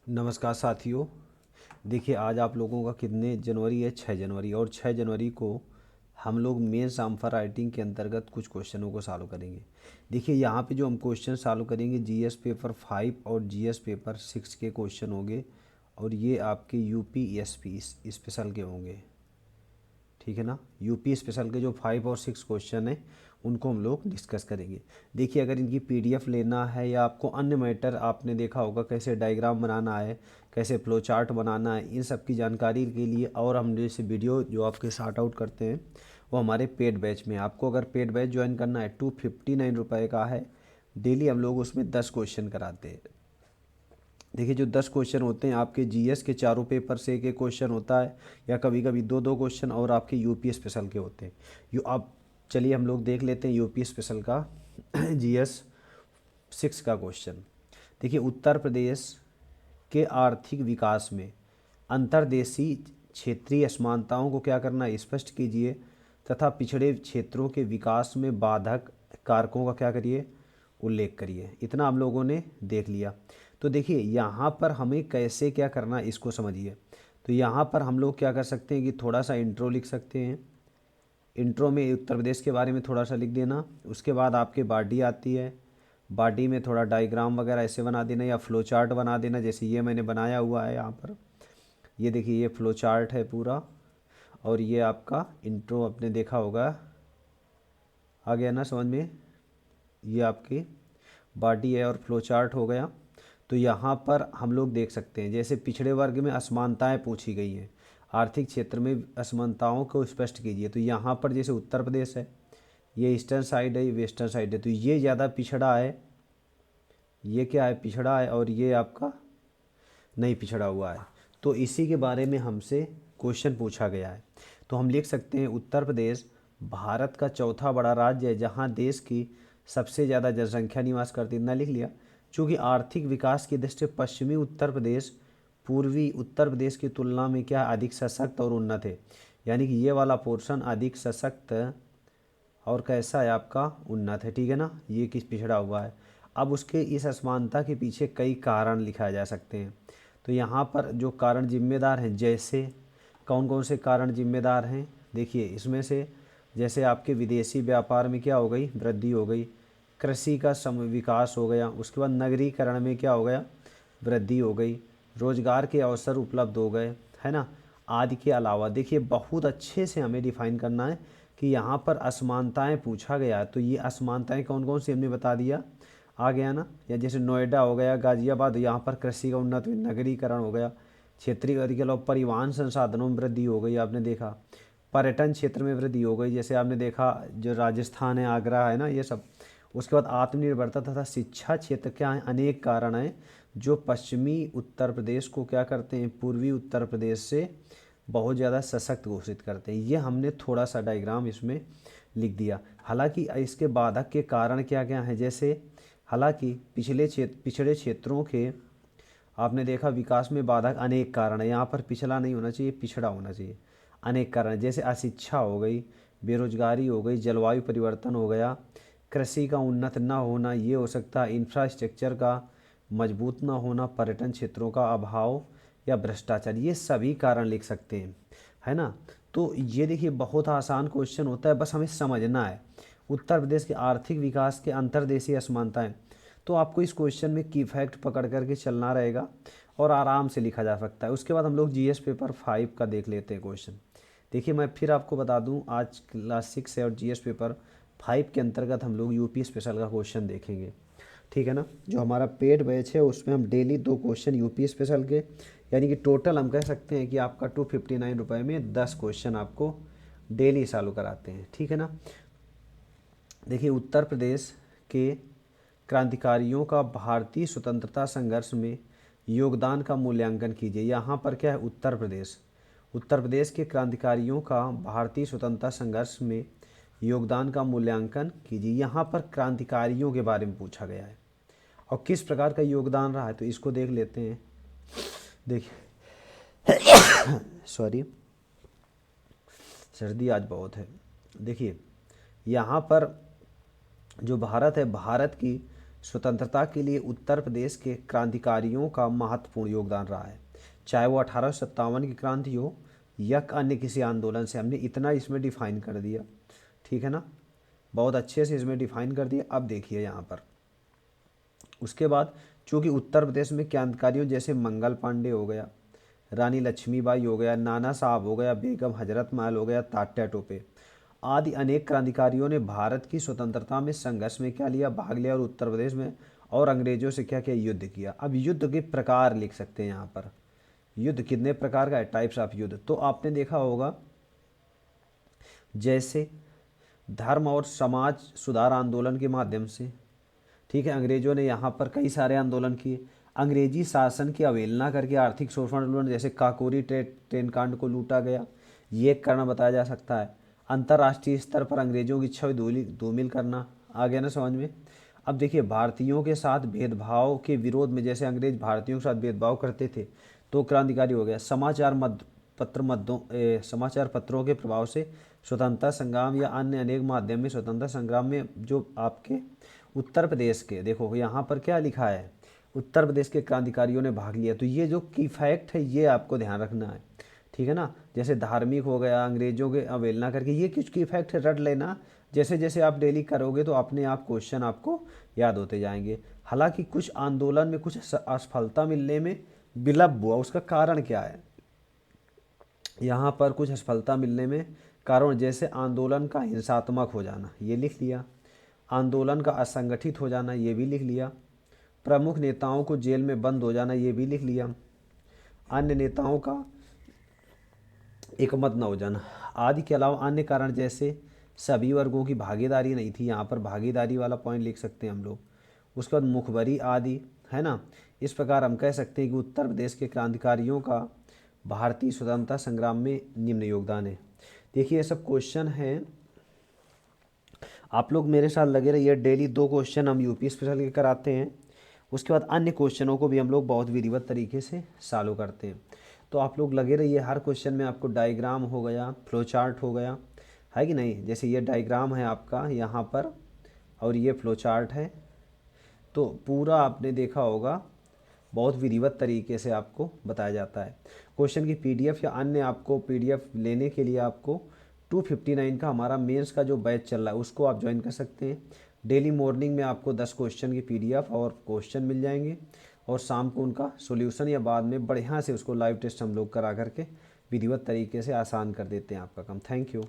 नमस्कार साथियों। देखिए आज आप लोगों का कितने जनवरी है, 6 जनवरी, और 6 जनवरी को हम लोग मेंस आम्फा राइटिंग के अंतर्गत कुछ क्वेश्चनों को सॉल्व करेंगे। देखिए यहाँ पे जो हम क्वेश्चन सॉल्व करेंगे जीएस पेपर 5 और जीएस पेपर 6 के क्वेश्चन होंगे, और ये आपके यूपी एसपी स्पेशल के होंगे। ठीक है ना। यूपी स्पेशल के जो 5 और 6 क्वेश्चन हैं उनको हम लोग डिस्कस करेंगे। देखिए अगर इनकी पीडीएफ लेना है या आपको अन्य मैटर, आपने देखा होगा कैसे डायग्राम बनाना है, कैसे फ्लो चार्ट बनाना है, इन सब की जानकारी के लिए और हम जैसे वीडियो जो आपके शार्ट आउट करते हैं वो हमारे पेड बैच में। आपको अगर पेड बैच ज्वाइन करना है 259 रुपये का है। डेली हम लोग उसमें 10 क्वेश्चन कराते हैं। देखिए जो 10 क्वेश्चन होते हैं आपके जीएस के चारों पेपर से एक एक क्वेश्चन होता है, या कभी कभी दो दो क्वेश्चन, और आपके यूपी स्पेशल के होते हैं। यू आप चलिए हम लोग देख लेते हैं यूपी स्पेशल का जीएस 6 का क्वेश्चन। देखिए उत्तर प्रदेश के आर्थिक विकास में अंतर्देशीय क्षेत्रीय असमानताओं को क्या करना है, स्पष्ट कीजिए, तथा पिछड़े क्षेत्रों के विकास में बाधक कारकों का क्या करिए, उल्लेख करिए। इतना हम लोगों ने देख लिया। तो देखिए यहाँ पर हमें कैसे क्या करना है इसको समझिए। तो यहाँ पर हम लोग क्या कर सकते हैं कि थोड़ा सा इंट्रो लिख सकते हैं। इंट्रो में उत्तर प्रदेश के बारे में थोड़ा सा लिख देना। उसके बाद आपके बॉडी आती है, बॉडी में थोड़ा डायग्राम वगैरह ऐसे बना देना या फ्लो चार्ट बना देना, जैसे ये मैंने बनाया हुआ है यहाँ पर। ये देखिए ये फ्लो चार्ट है पूरा, और ये आपका इंट्रो आपने देखा होगा। आ गया ना समझ में। ये आपकी बॉडी है और फ्लो चार्ट हो गया। तो यहाँ पर हम लोग देख सकते हैं जैसे पिछड़े वर्ग में असमानताएं पूछी गई हैं, आर्थिक क्षेत्र में असमानताओं को स्पष्ट कीजिए। तो यहाँ पर जैसे उत्तर प्रदेश है, ये ईस्टर्न साइड है, ये वेस्टर्न साइड है, तो ये ज़्यादा पिछड़ा है, ये क्या है, पिछड़ा है, और ये आपका नहीं पिछड़ा हुआ है। तो इसी के बारे में हमसे क्वेश्चन पूछा गया है। तो हम लिख सकते हैं उत्तर प्रदेश भारत का चौथा बड़ा राज्य है जहां देश की सबसे ज़्यादा जनसंख्या निवास करती है। इतना लिख लिया। चूँकि आर्थिक विकास की दृष्टि से पश्चिमी उत्तर प्रदेश पूर्वी उत्तर प्रदेश की तुलना में क्या अधिक सशक्त और उन्नत है, यानी कि ये वाला पोर्शन अधिक सशक्त और कैसा है आपका, उन्नत है। ठीक है ना। ये किस पिछड़ा हुआ है। अब उसके इस असमानता के पीछे कई कारण लिखाए जा सकते हैं। तो यहाँ पर जो कारण जिम्मेदार हैं, जैसे कौन कौन से कारण जिम्मेदार हैं, देखिए इसमें से जैसे आपके विदेशी व्यापार में क्या हो गई, वृद्धि हो गई, कृषि का सम विकास हो गया, उसके बाद नगरीकरण में क्या हो गया, वृद्धि हो गई, रोजगार के अवसर उपलब्ध हो गए, है ना, आदि के अलावा। देखिए बहुत अच्छे से हमें डिफाइन करना है कि यहाँ पर असमानताएं पूछा गया है। तो ये असमानताएं कौन कौन सी हमने बता दिया, आ गया ना। या जैसे नोएडा हो गया, गाजियाबाद, यहाँ पर कृषि का उन्नत नगरीकरण हो गया, क्षेत्रीय अधिक के परिवहन संसाधनों में वृद्धि हो गई, आपने देखा, पर्यटन क्षेत्र में वृद्धि हो गई, जैसे आपने देखा जो राजस्थान है, आगरा है ना, ये सब। उसके बाद आत्मनिर्भरता तथा शिक्षा क्षेत्र क्या है, अनेक कारण हैं जो पश्चिमी उत्तर प्रदेश को क्या करते हैं, पूर्वी उत्तर प्रदेश से बहुत ज़्यादा सशक्त घोषित करते हैं। ये हमने थोड़ा सा डायग्राम इसमें लिख दिया। हालांकि इसके बाधक के कारण क्या क्या हैं, जैसे हालांकि पिछड़े क्षेत्रों के आपने देखा विकास में बाधक अनेक कारण है। यहाँ पर पिछड़ा नहीं होना चाहिए, पिछड़ा होना चाहिए। अनेक कारण है, जैसे अशिक्षा हो गई, बेरोजगारी हो गई, जलवायु परिवर्तन हो गया, कृषि का उन्नत न होना ये हो सकता है, इंफ्रास्ट्रक्चर का मजबूत न होना, पर्यटन क्षेत्रों का अभाव, या भ्रष्टाचार, ये सभी कारण लिख सकते हैं, है ना। तो ये देखिए बहुत आसान क्वेश्चन होता है, बस हमें समझना है। उत्तर प्रदेश के आर्थिक विकास के अंतर्देशीय असमानताएं, तो आपको इस क्वेश्चन में की फैक्ट पकड़ करके चलना रहेगा और आराम से लिखा जा सकता है। उसके बाद हम लोग जीएस पेपर 5 का देख लेते हैं क्वेश्चन। देखिए मैं फिर आपको बता दूं, आज क्लास 6 है और जीएस पेपर 5 के अंतर्गत हम लोग यूपी स्पेशल का क्वेश्चन देखेंगे। ठीक है ना। जो हमारा पेड बैच है उसमें हम डेली 2 क्वेश्चन यूपी स्पेशल के, यानी कि टोटल हम कह सकते हैं कि आपका 259 रुपये में 10 क्वेश्चन आपको डेली सॉल्व कराते हैं। ठीक है ना। देखिए उत्तर प्रदेश के क्रांतिकारियों का भारतीय स्वतंत्रता संघर्ष में योगदान का मूल्यांकन कीजिए। यहाँ पर क्या है, उत्तर प्रदेश के क्रांतिकारियों का भारतीय स्वतंत्रता संघर्ष में योगदान का मूल्यांकन कीजिए। यहाँ पर क्रांतिकारियों के बारे में पूछा गया है और किस प्रकार का योगदान रहा है, तो इसको देख लेते हैं। देखिए सॉरी, सर्दी आज बहुत है। देखिए यहाँ पर जो भारत है, भारत की स्वतंत्रता के लिए उत्तर प्रदेश के क्रांतिकारियों का महत्वपूर्ण योगदान रहा है, चाहे वो 1857 की क्रांति हो या अन्य किसी आंदोलन से। हमने इतना इसमें डिफाइन कर दिया, ठीक है ना, बहुत अच्छे से इसमें डिफाइन कर दिया। अब देखिए यहाँ पर उसके बाद चूँकि उत्तर प्रदेश में क्रांतिकारियों जैसे मंगल पांडे हो गया, रानी लक्ष्मीबाई हो गया, नाना साहब हो गया, बेगम हजरत महल हो गया, तात्या टोपे आदि अनेक क्रांतिकारियों ने भारत की स्वतंत्रता में संघर्ष में क्या लिया, भाग लिया, और उत्तर प्रदेश में और अंग्रेजों से क्या किया, युद्ध किया। अब युद्ध के प्रकार लिख सकते हैं यहाँ पर, युद्ध कितने प्रकार का है, टाइप्स ऑफ युद्ध। तो आपने देखा होगा जैसे धर्म और समाज सुधार आंदोलन के माध्यम से, ठीक है, अंग्रेजों ने यहाँ पर कई सारे आंदोलन किए। अंग्रेजी शासन की अवहेलना करके आर्थिक शोषण आंदोलन, जैसे काकोरी ट्रेन कांड को लूटा गया, ये एक कारण बताया जा सकता है। अंतर्राष्ट्रीय स्तर पर अंग्रेजों की छवि धूमिल करना, आ गया ना समझ में। अब देखिए भारतीयों के साथ भेदभाव के विरोध में, जैसे अंग्रेज भारतीयों के साथ भेदभाव करते थे तो क्रांतिकारी हो गया। समाचार पत्रों के प्रभाव से स्वतंत्रता संग्राम या अन्य अनेक माध्यम में स्वतंत्रता संग्राम में जो आपके उत्तर प्रदेश के, देखो यहाँ पर क्या लिखा है, उत्तर प्रदेश के क्रांतिकारियों ने भाग लिया। तो ये जो की फैक्ट है ये आपको ध्यान रखना है, ठीक है ना। जैसे धार्मिक हो गया, अंग्रेजों के अवहेलना करके, ये कुछ की फैक्ट है, रट लेना। जैसे जैसे आप डेली करोगे तो अपने आप क्वेश्चन आपको याद होते जाएंगे। हालांकि कुछ आंदोलन में कुछ असफलता मिलने में विलंब हुआ, उसका कारण क्या है, यहाँ पर कुछ असफलता मिलने में कारण, जैसे आंदोलन का हिंसात्मक हो जाना, ये लिख लिया, आंदोलन का असंगठित हो जाना, ये भी लिख लिया, प्रमुख नेताओं को जेल में बंद हो जाना, ये भी लिख लिया, अन्य नेताओं का एकमत न हो जाना आदि के अलावा अन्य कारण जैसे सभी वर्गों की भागीदारी नहीं थी, यहाँ पर भागीदारी वाला पॉइंट लिख सकते हैं हम लोग। उसके बाद मुखबरी आदि, है ना। इस प्रकार हम कह सकते हैं कि उत्तर प्रदेश के क्रांतिकारियों का भारतीय स्वतंत्रता संग्राम में निम्न योगदान है। देखिए ये सब क्वेश्चन हैं, आप लोग मेरे साथ लगे रहिए। डेली 2 क्वेश्चन हम यूपी स्पेशल के कराते हैं, उसके बाद अन्य क्वेश्चनों को भी हम लोग बहुत विधिवत तरीके से सॉल्व करते हैं। तो आप लोग लगे रहिए, हर क्वेश्चन में आपको डायग्राम हो गया, फ्लो चार्ट हो गया, है कि नहीं। जैसे ये डायग्राम है आपका यहाँ पर और ये फ्लो चार्ट है, तो पूरा आपने देखा होगा, बहुत विधिवत तरीके से आपको बताया जाता है। क्वेश्चन की पीडीएफ या अन्य आपको पीडीएफ लेने के लिए आपको 259 का हमारा मेंस का जो बैच चल रहा है उसको आप ज्वाइन कर सकते हैं। डेली मॉर्निंग में आपको 10 क्वेश्चन की पीडीएफ और क्वेश्चन मिल जाएंगे, और शाम को उनका सॉल्यूशन या बाद में बढ़िया से उसको लाइव टेस्ट हम लोग करा करके विधिवत तरीके से आसान कर देते हैं आपका काम। Thank you.